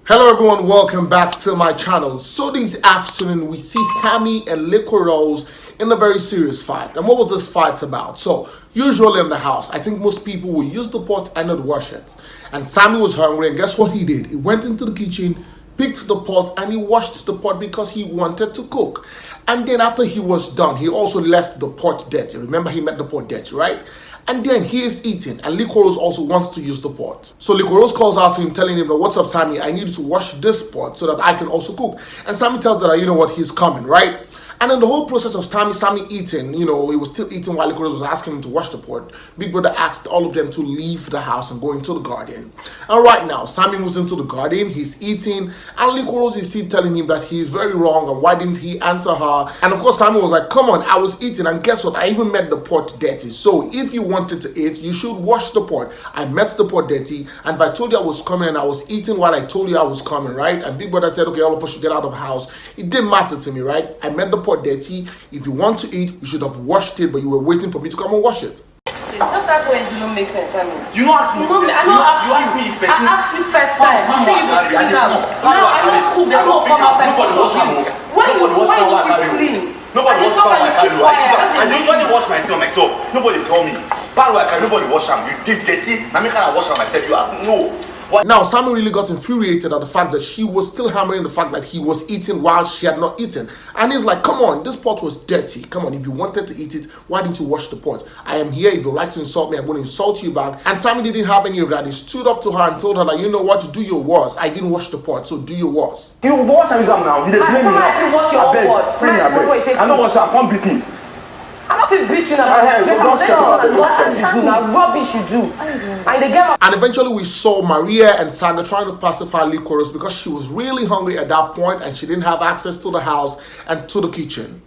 Hello everyone, welcome back to my channel. So this afternoon we see Sammie and Liquorose in a very serious fight. And what was this fight about? So usually in the house, I think most people will use the pot and not wash it. And Sammie was hungry, and guess what he did? He went into the kitchen, picked the pot, and he washed the pot because he wanted to cook. And then after he was done, he also left the pot dirty. Remember, he made the pot dirty, right? And then he is eating, and Liquorose also wants to use the pot. So Liquorose calls out to him, telling him that, "What's up, Sammie? I need you to wash this pot so that I can also cook." And Sammie tells her that, you know what, he's coming, right? And in the whole process of Sammie eating, he was still eating while Liquorose was asking him to wash the pot. Big Brother asked all of them to leave the house and go into the garden. And right now, Sammie moves into the garden, he's eating, and Liquorose is still telling him that he's very wrong and why didn't he answer her. And of course, Sammie was like, "Come on, I was eating, and guess what? I even made the pot dirty. So if you wanted to eat, you should wash the pot. I made the pot dirty, and if I told you I was coming and I was eating while I told you I was coming, right?" And Big Brother said, "Okay, all of us should get out of the house. It didn't matter to me, right? I made the pot dirty. If you want to eat, you should have washed it, but you were waiting for me to come and wash it." Just that's when it don't make sense, Sammie. You don't ask me. I don't ask you. I asked you first time. You say you will clean now. Now I don't cook. There's no come outside for you. When you clean? Nobody wash my car. I usually wash my thing myself. Nobody tell me. Nobody wash them. You did dirty. Now me can wash them myself. You ask no. Now, Sammie really got infuriated at the fact that she was still hammering the fact that he was eating while she had not eaten. And he's like, "Come on, this pot was dirty. Come on, if you wanted to eat it, why didn't you wash the pot? I am here. If you like to insult me, I'm going to insult you back." And Sammie didn't have any of that. He stood up to her and told her that, "You know what, do your worst. I didn't wash the pot, so do your worst." You wash and use them now. You didn't blame me now. I wash your pot. I don't wash her. Come beat me. I'm not beat you now. Rubbish you do. And eventually we saw Maria and Saga trying to pacify Liquorose because she was really hungry at that point and she didn't have access to the house and to the kitchen.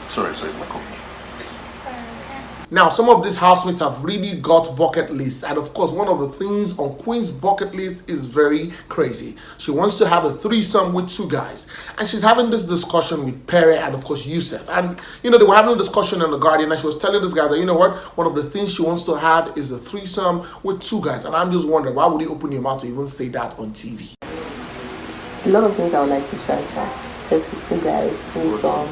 Sorry, it's my coffee. Now, some of these housemates have really got bucket lists, and of course, one of the things on Queen's bucket list is very crazy. She wants to have a threesome with two guys, and she's having this discussion with Perry and of course Yusuf. And they were having a discussion in the garden, and she was telling this guy that, you know what, one of the things she wants to have is a threesome with two guys. And I'm just wondering, why would you open your mouth to even say that on TV? A lot of things I would like to try, sir. Sex with two guys, threesome,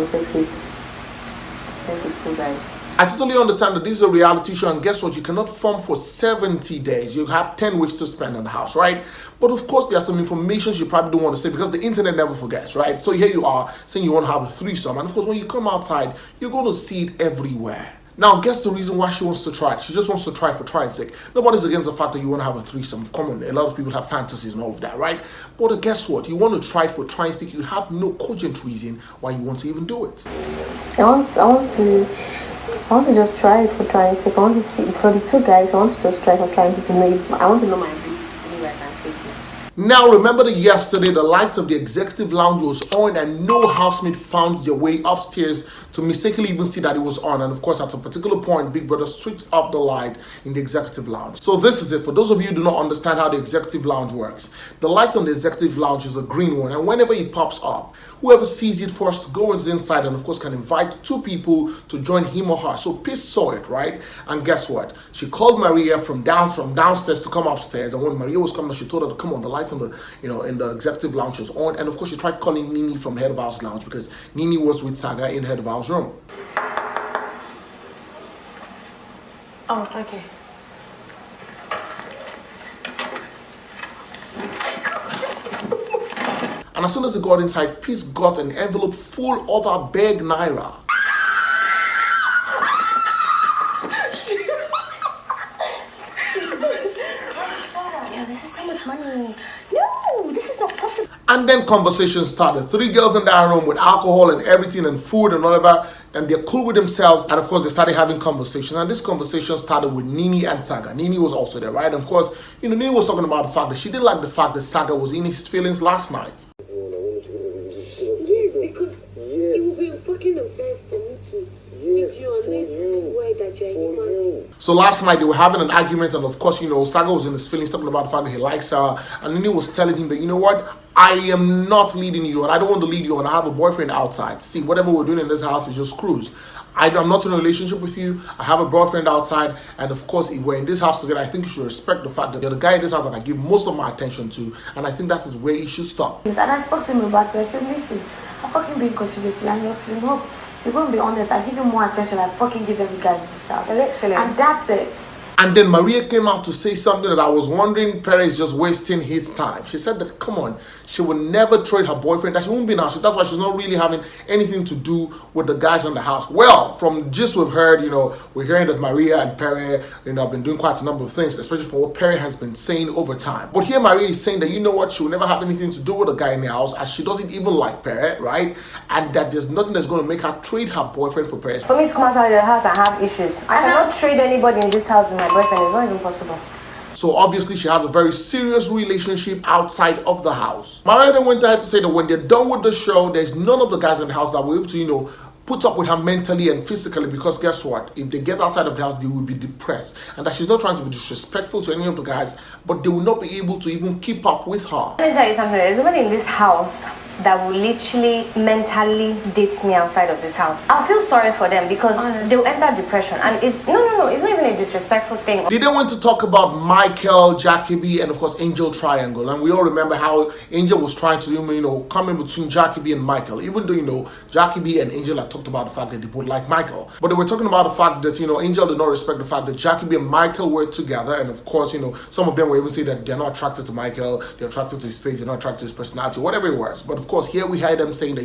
sex with two guys. I totally understand that this is a reality show, and guess what? You cannot film for 70 days. You have 10 weeks to spend in the house, right? But of course, there's some information you probably don't want to say because the internet never forgets, right? So here you are saying you want to have a threesome, and of course, when you come outside, you're going to see it everywhere. Now, guess the reason why she wants to try it. She just wants to try it for trying's sake. Nobody's against the fact that you want to have a threesome. Come on, a lot of people have fantasies and all of that, right? But guess what? You want to try it for trying's sake. You have no cogent reason why you want to even do it. I want to just try it for trying's sake. I want to see for the two guys. I want to just try for trying to know. I want to know my business anyway. I can take it. Now, remember that yesterday the lights of the executive lounge was on and no housemate found their way upstairs to mistakenly even see that it was on. And of course, at a particular point, Big Brother switched off the light in the executive lounge. So this is it. For those of you who do not understand how the executive lounge works, the light on the executive lounge is a green one, and whenever it pops up, whoever sees it first goes inside and of course can invite two people to join him or her. So Peace saw it, right? And guess what? She called Maria from downstairs to come upstairs, and when Maria was coming, she told her to come on. The light on the in the executive lounge was on, and of course she tried calling Nini from head of house lounge because Nini was with Saga in head of house room. Oh, okay. And as soon as they got inside, Peace got an envelope full of her Bbnaija. Yeah, this is so much money. No, this is not possible. And then conversation started. Three girls in that room with alcohol and everything and food and whatever, and they're cool with themselves. And of course, they started having conversations. And this conversation started with Nini and Saga. Nini was also there, right? And of course, Nini was talking about the fact that she didn't like the fact that Saga was in his feelings last night. Yes, because it would be fucking unfair for me to meet you and live the way that you're a human. So last night they were having an argument, and of course, Saga was in his feelings talking about the fact that he likes her. And Nini was telling him that, you know what? I am not leading you on. I don't want to lead you on. I have a boyfriend outside. See, whatever we're doing in this house is just cruise. I'm not in a relationship with you. I have a boyfriend outside. And of course, if we're in this house together, I think you should respect the fact that you're the guy in this house that I give most of my attention to. And I think that is where it should stop. And I spoke to him about it. I said, listen, I'm fucking being considerate and you're hope. You're going to be honest. I give you more attention. I fucking give every guy in this house. Literally. And that's it. And then Maria came out to say something that I was wondering Perez is just wasting his time. She said that, come on, she would never trade her boyfriend, that she won't be now. That's why she's not really having anything to do with the guys in the house. Well, from just we've heard, we're hearing that Maria and Perez, have been doing quite a number of things, especially for what Perez has been saying over time. But here Maria is saying that, you know what, she will never have anything to do with a guy in the house, as she doesn't even like Perez, right? And that there's nothing that's going to make her trade her boyfriend for Perez. For me to come outside of the house, I have issues. I cannot trade anybody in this house with my boyfriend. It's not even possible. So obviously she has a very serious relationship outside of the house. Maria then went ahead to say that when they're done with the show, there's none of the guys in the house that will be able to, put up with her mentally and physically, because guess what? If they get outside of the house, they will be depressed. And that she's not trying to be disrespectful to any of the guys, but they will not be able to even keep up with her. Let me tell you something. There's somebody in this house that will literally mentally date me outside of this house. I'll feel sorry for them because they'll enter depression. And it's no, it's not even a disrespectful thing. They then went to talk about Michael, Jackie B, and of course Angel Triangle. And we all remember how Angel was trying to, come in between Jackie B and Michael. Even though, Jackie B and Angel had talked about the fact that they both like Michael. But they were talking about the fact that, Angel did not respect the fact that Jackie B and Michael were together. And of course, some of them were even saying that they're not attracted to Michael, they're attracted to his face, they're not attracted to his personality, whatever it was. But of course, here we had them saying that,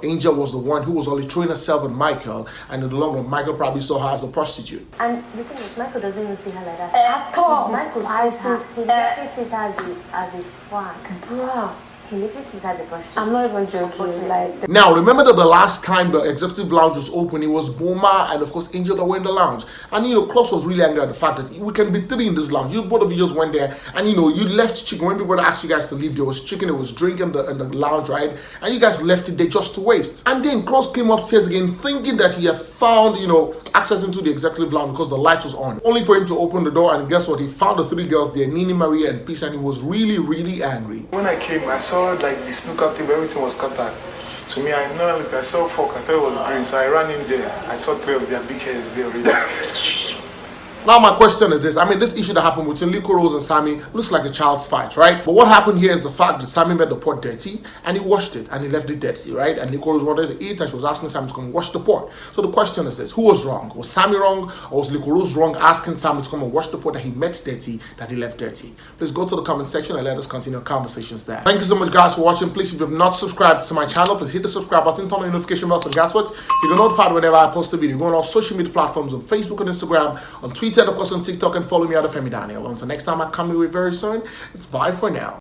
Angel was the one who was only throwing herself at Michael, and in the long run, Michael probably saw her as a prostitute. And the thing is, Michael doesn't even see her like that. At all. Michael he literally sees her as a swag. Bro. He literally sees her as a prostitute. I'm not even joking. Now, remember that the last time the executive lounge was open, it was Boma and of course Angel that were in the lounge. And Klaus was really angry at the fact that we can be three in this lounge. You both of you just went there and you left chicken. When people asked you guys to leave, there was chicken, there was drink in the lounge, right? And you guys left it there just to waste. And then Klaus came upstairs again thinking that he had found, access into the executive lounge because the light was on. Only for him to open the door, and guess what? He found the three girls there, Nini, Maria, and Peace, and he was really, really angry. When I came, I saw like the snooker table, everything was scattered. To me, I saw folk, I thought it was green, so I ran in there. I saw three of their big heads there already. Now my question is this, this issue that happened between Liquorose and Sammie looks like a child's fight, right? But what happened here is the fact that Sammie made the pot dirty and he washed it and he left it dirty, right? And Liquorose wanted to eat and she was asking Sammie to come and wash the pot. So the question is this, who was wrong? Was Sammie wrong or was Liquorose wrong asking Sammie to come and wash the pot that he met dirty, that he left dirty? Please go to the comment section and let us continue conversations there. Thank you so much guys for watching. Please, if you have not subscribed to my channel, please hit the subscribe button, turn on the notification bell so guess what? You get notified whenever I post a video. Go on all social media platforms on Facebook and Instagram, on Twitter and of course on TikTok, and follow me at Olufemi. Until next time I come your way very soon, it's bye for now.